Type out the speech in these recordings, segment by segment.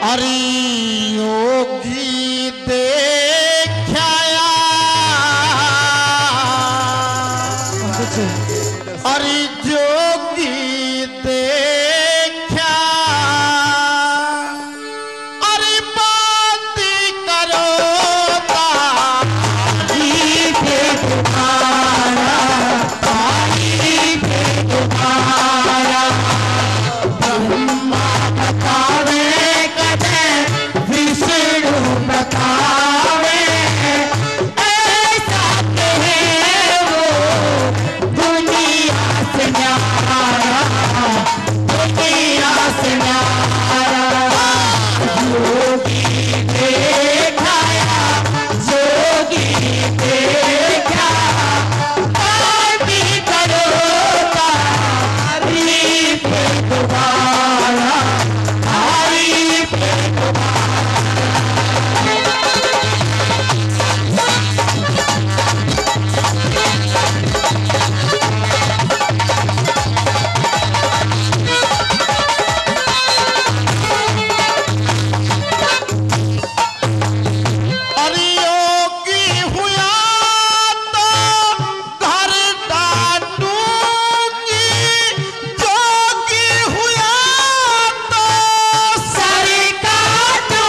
अरे योगी देख्याया अरे जोगी देखा अरे बात करो ब्रह्मा बतावे कदे विष्णु बतावे ऐसा कहे वो दुनिया से न्यारा जोगी देखाया जोगी देखा भी करो तारीफ दोबारा तारीफ अरे योगी हुआ तो घर डांटूंगी जोगी हुआ तो सर काटूंगी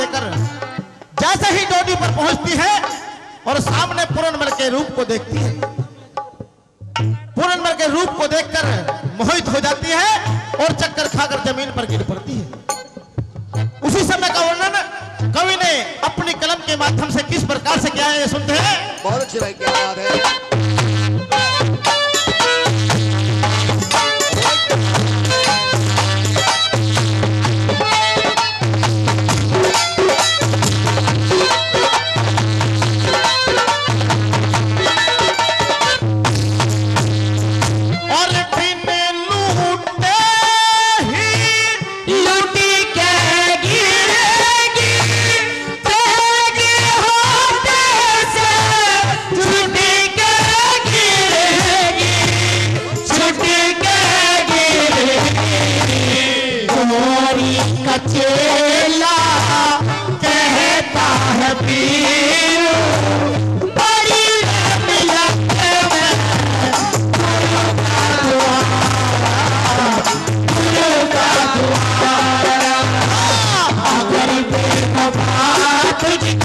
लेकर जैसे ही डोडी पर पहुंचती है और सामने पूरनमल के रूप को देखती है, पूरनमल के रूप को देखकर मोहित हो जाती है और चक्कर खाकर जमीन पर गिर पड़ती है। उसी समय का वर्णन कवि ने अपनी कलम के माध्यम से किस प्रकार से किया है, ये सुनते हैं। बहुत अच्छी भाई, क्या बात है। चेला कहता है पीर बड़ी मिलत में गुरु का द्वारा अगर बेखबा तुझको